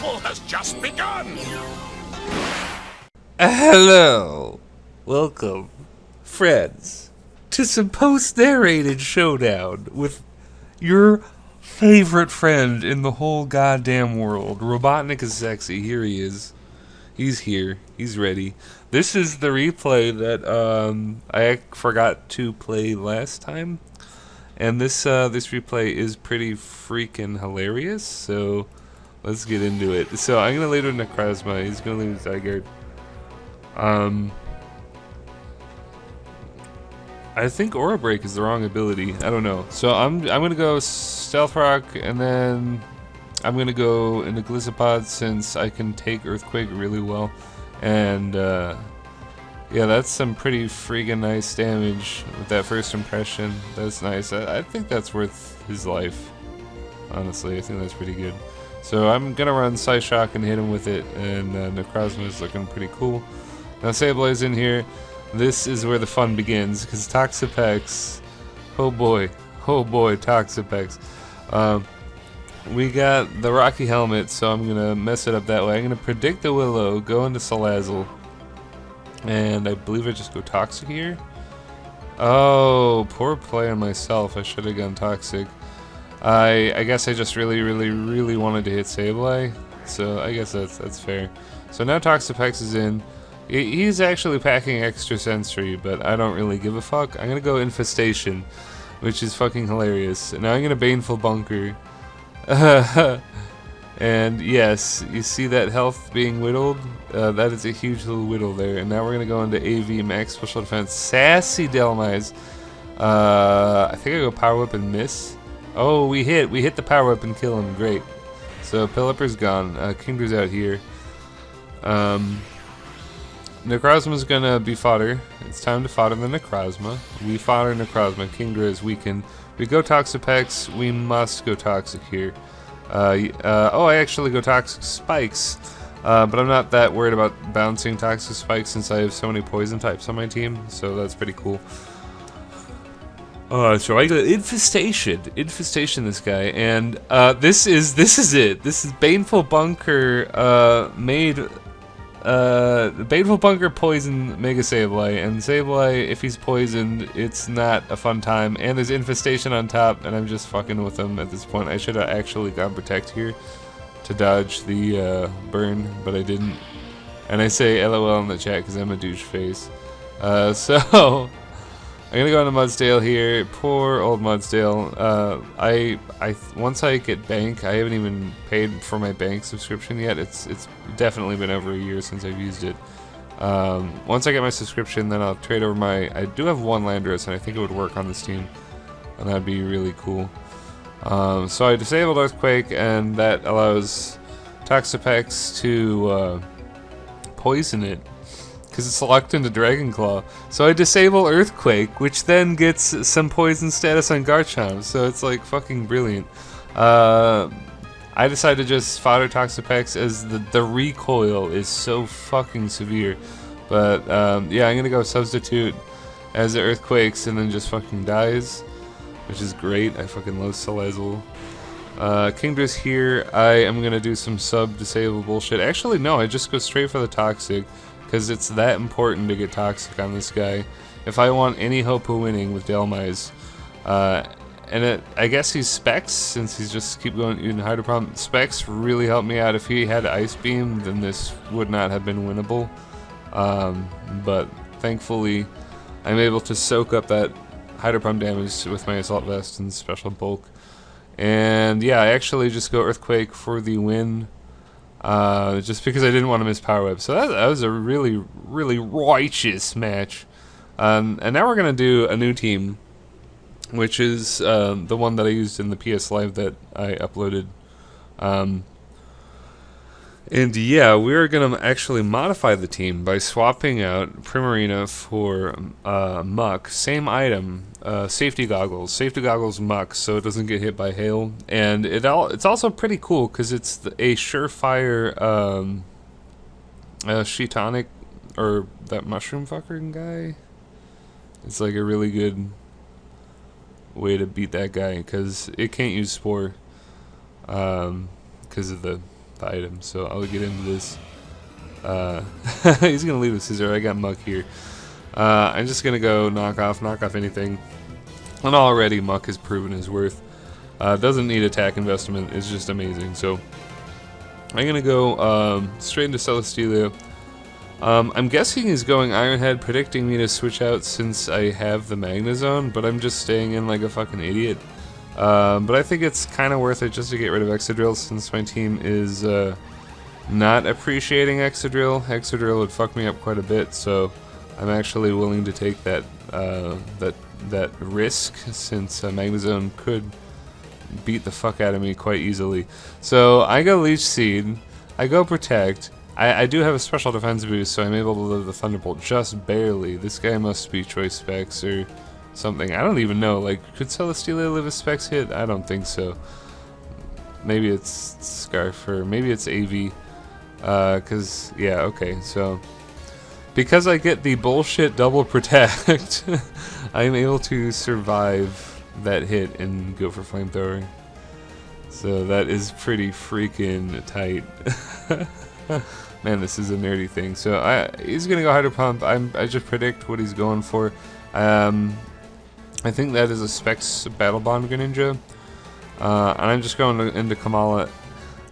battle has just begun! Hello! Welcome, friends, to some post-narrated Showdown with your favorite friend in the whole goddamn world. RobotnikIsSexy, here he is. He's here. He's ready. This is the replay that I forgot to play last time. And this replay is pretty freaking hilarious, so let's get into it. So I'm gonna lead with Necrozma. He's gonna lead with Zygarde. I think Aura Break is the wrong ability. I don't know. So I'm gonna go Stealth Rock, and then I'm gonna go into Gliscopod since I can take Earthquake really well, and yeah, that's some pretty freaking nice damage with that first impression. That's nice. I think that's worth his life. Honestly, I think that's pretty good. So I'm gonna run Psyshock and hit him with it, and Necrozma is looking pretty cool. Now Sableye's in here. This is where the fun begins, because Toxapex, oh boy, Toxapex. We got the Rocky Helmet, so I'm gonna mess it up that way. I'm gonna predict the Willow, go into Salazzle, and I believe I just go Toxic here. Oh, poor play on myself. I should have gone Toxic. I guess I just really wanted to hit Sableye, so I guess that's fair. So now Toxapex is in. He's actually packing extra sensory, but I don't really give a fuck. I'm gonna go Infestation, which is fucking hilarious. Now I'm gonna Baneful Bunker. And yes, you see that health being whittled? That is a huge little whittle there. And now we're gonna go into AV, Max Special Defense, Sassy Delmise. I think I go Power Whip and miss. Oh, we hit the Power Whip and kill him. Great. So Pelipper's gone. Kingdra's out here. Necrozma's gonna be fodder. It's time to fodder the Necrozma. We fodder Necrozma. Kingdra is weakened. We go Toxapex. We must go Toxic here. Oh, I actually go Toxic Spikes. But I'm not that worried about bouncing Toxic Spikes since I have so many poison types on my team. So that's pretty cool. So I go Infestation this guy, and this is it. This is Baneful Bunker Baneful Bunker poison Mega Sableye, and Sableye, if he's poisoned, it's not a fun time, and there's Infestation on top, and I'm just fucking with him at this point. I should have actually gone Protect here to dodge the burn, but I didn't. And I say LOL in the chat because I'm a douche face. So I'm gonna go into Mudsdale here. Poor old Mudsdale. Once I get bank, I haven't even paid for my bank subscription yet. It's definitely been over a year since I've used it. Once I get my subscription, then I'll trade over my. I do have one Landorus, and I think it would work on this team, and that'd be really cool. So I disabled Earthquake, and that allows Toxapex to poison it, because it's locked into Dragon Claw. So I disable Earthquake, which then gets some poison status on Garchomp, so it's like fucking brilliant. I decided to just fodder Toxapex as the recoil is so fucking severe. But yeah, I'm gonna go Substitute as the Earthquakes and then just fucking dies, which is great. I fucking love Salazzle. Kingdra's here. I am gonna do some sub-disable bullshit. Actually, no, I just go straight for the Toxic, because it's that important to get Toxic on this guy if I want any hope of winning with Delmise. And I guess he's Specs, since he's just keep going even Hydro Pump. Specs really helped me out. If he had Ice Beam, then this would not have been winnable. But thankfully, I'm able to soak up that Hydro Pump damage with my Assault Vest and Special Bulk. And yeah, I actually just go Earthquake for the win. Just because I didn't want to miss Power Whip. So that was a really righteous match. And now we're going to do a new team, which is the one that I used in the PS Live that I uploaded. And yeah, we're going to actually modify the team by swapping out Primarina for Muck. Same item, safety goggles. Safety goggles Muck, so it doesn't get hit by hail. And it's also pretty cool because it's a surefire Shitonic, or that mushroom fucker guy. It's like a really good way to beat that guy because it can't use Spore because of the the item, so I'll get into this. He's gonna leave the scissor. I got Muck here. I'm just gonna go knock off anything. And already Muck has proven his worth. Doesn't need attack investment. It's just amazing. So I'm gonna go straight into Celesteela. I'm guessing he's going Ironhead, predicting me to switch out since I have the Magnezone, but I'm just staying in like a fucking idiot. But I think it's kind of worth it just to get rid of Excadrill since my team is not appreciating Excadrill. Excadrill would fuck me up quite a bit, so I'm actually willing to take that that risk since Magnezone could beat the fuck out of me quite easily. So I go Leech Seed, I go Protect. I do have a special defense boost, so I'm able to live the Thunderbolt just barely. This guy must be Choice Specs or something. I don't even know. Like, could Celesteela live a Specs hit? I don't think so. Maybe it's Scarf or maybe it's AV. Cause yeah, okay. So because I get the bullshit double protect, I'm able to survive that hit and go for Flamethrower. So that is pretty freaking tight. Man, this is a nerdy thing. So he's gonna go Hydro Pump. I just predict what he's going for. I think that is a Specs Battle Bond Greninja. And I'm just going into Kamala.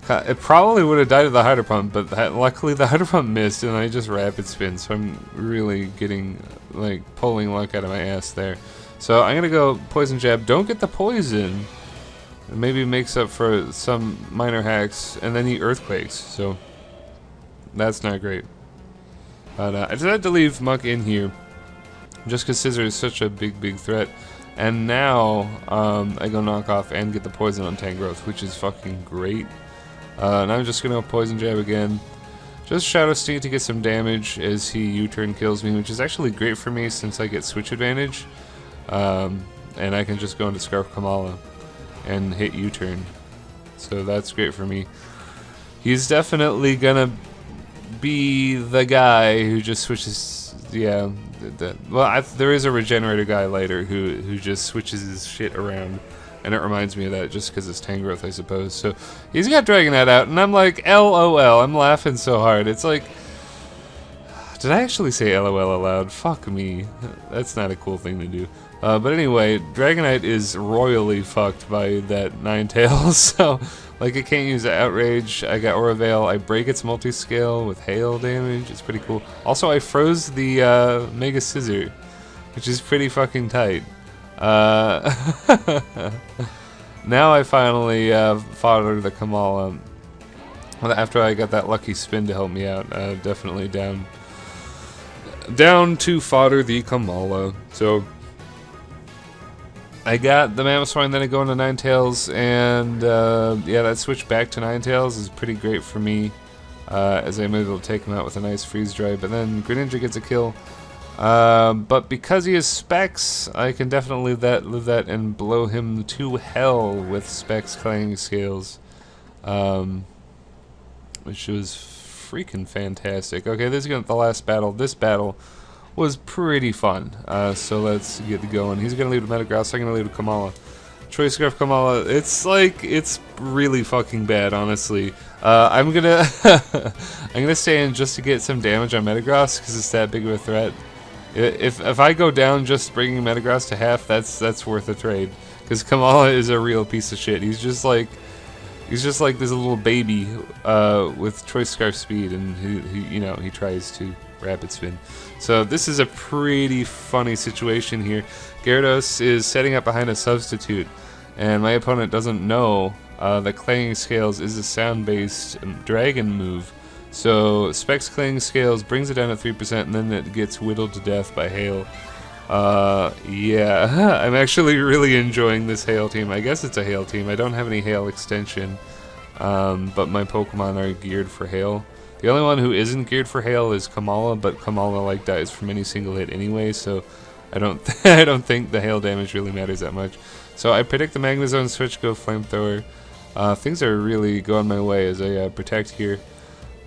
It probably would have died of the Hydro Pump, but luckily the Hydro Pump missed, and I just Rapid Spin. So I'm really getting like pulling luck out of my ass there. So I'm gonna go Poison Jab. Don't get the poison. It maybe makes up for some minor hacks, and then he Earthquakes. So that's not great. But I decided to leave Muck in here just because Scissor is such a big threat. And now I go Knock Off and get the poison on Tangrowth, which is fucking great. And I'm just gonna go Poison Jab again. Just Shadow Sneak to get some damage as he U-turn kills me, which is actually great for me since I get switch advantage. And I can just go into Scarf Kamala and hit U-turn. So that's great for me. He's definitely gonna be the guy who just switches. Yeah, well, there is a Regenerator guy later who just switches his shit around, and it reminds me of that just because it's Tangrowth, I suppose. So he's got Dragonite out, and I'm like, LOL. I'm laughing so hard. It's like, did I actually say LOL aloud? Fuck me. That's not a cool thing to do. But anyway, Dragonite is royally fucked by that Ninetales, so like it can't use the Outrage. I got Aura Veil. I break its multi-scale with hail damage. It's pretty cool. Also, I froze the Mega Scissor, which is pretty fucking tight. Now I finally fodder the Kamala. After I got that lucky spin to help me out, definitely down to fodder the Kamala. So I got the Mamoswine, then I go into Ninetales, and yeah, that switch back to Ninetales is pretty great for me, as I'm able to take him out with a nice Freeze Dry. But then Greninja gets a kill, but because he has Specs, I can definitely live that and blow him to hell with Specs Clanging Scales, which was freaking fantastic. Okay, this is the last battle. This battle was pretty fun, so let's get going. He's gonna leave to Metagross, I'm gonna leave to Kamala. Choice Scarf Kamala, it's like, it's really fucking bad, honestly. I'm gonna I'm gonna stay in just to get some damage on Metagross, because it's that big of a threat. If I go down just bringing Metagross to half, that's worth a trade, because Kamala is a real piece of shit. He's just like this little baby with Choice Scarf speed, and he tries to Rapid Spin. So this is a pretty funny situation here. Gyarados is setting up behind a substitute, and my opponent doesn't know that Clanging Scales is a sound-based dragon move. So Specs Clanging Scales brings it down to 3%, and then it gets whittled to death by Hail. Yeah, I'm actually really enjoying this Hail team. I guess it's a Hail team. I don't have any Hail extension, but my Pokemon are geared for Hail. The only one who isn't geared for Hail is Kamala, but Kamala like dies from any single hit anyway, so I don't think the Hail damage really matters that much. So I predict the Magnezone switch, go Flamethrower. Things are really going my way as I protect here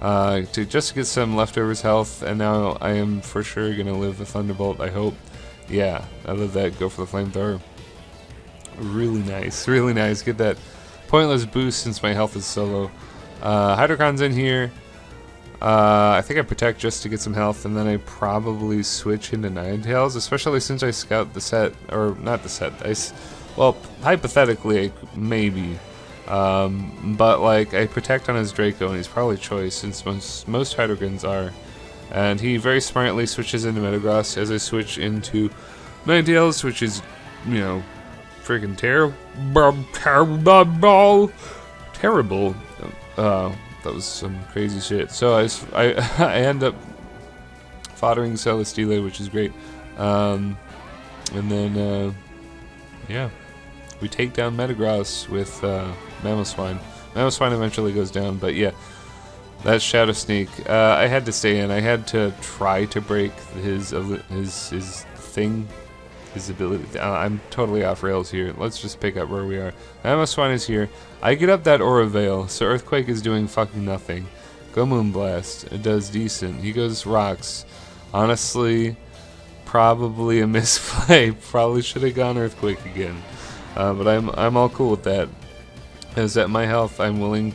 to just get some leftovers health, and now I am for sure gonna live the Thunderbolt. I hope. Yeah, I live that. Go for the Flamethrower. Really nice, really nice. Get that pointless boost since my health is so low. Hydrocon's in here. I think I protect just to get some health, and then I probably switch into Ninetales, especially since I scout the set, or not the set. Well, hypothetically, maybe. But like I protect on his Draco, and he's probably choice since most Hydrogons are. And he very smartly switches into Metagross as I switch into Ninetales, which is, you know, freaking terrible. That was some crazy shit. So I end up foddering Celesteela, which is great. And then yeah, we take down Metagross with Mamoswine. Mamoswine eventually goes down, but yeah, that's Shadow Sneak. I had to stay in. I had to try to break his thing, his ability. I'm totally off rails here. Let's just pick up where we are. Mamoswine is here. I get up that Aura Veil, so Earthquake is doing fucking nothing. Go Moonblast. It does decent. He goes Rocks. Honestly, probably a misplay. Probably should have gone Earthquake again. But I'm all cool with that. As at my health, I'm willing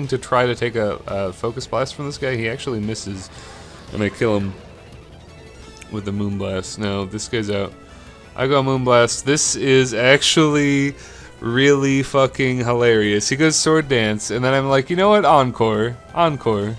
to try to take a Focus Blast from this guy. He actually misses, and I kill him with the Moonblast. No, this guy's out. I go Moonblast. This is actually really fucking hilarious. He goes Sword Dance, and then I'm like, you know what? Encore. Encore.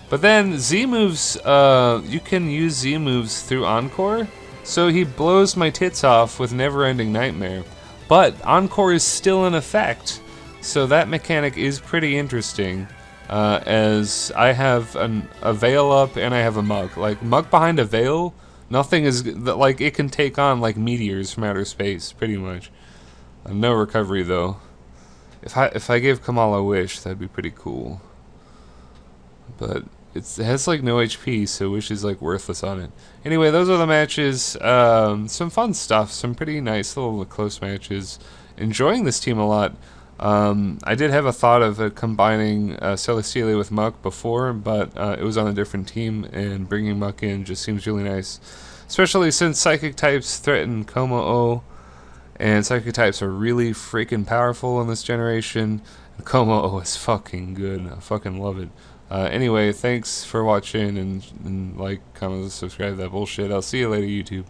But then Z moves, you can use Z moves through Encore, so he blows my tits off with Never Ending Nightmare. But Encore is still in effect, so that mechanic is pretty interesting, as I have a Veil up and I have a Muk. Like, Muk behind a Veil, nothing is, like, it can take on, like, meteors from outer space, pretty much. No recovery, though. If I gave Kamal a Wish, that'd be pretty cool. But it has, like, no HP, so Wish is, like, worthless on it. Anyway, those are the matches. Some fun stuff. Some pretty nice little close matches. Enjoying this team a lot. I did have a thought of combining Celesteela with Muk before, but it was on a different team, and bringing Muk in just seems really nice. Especially since Psychic types threaten Como-O, and Psychic types are really freaking powerful in this generation. Como-O is fucking good. I fucking love it. Anyway, thanks for watching, and like, comment, subscribe, that bullshit. I'll see you later, YouTube.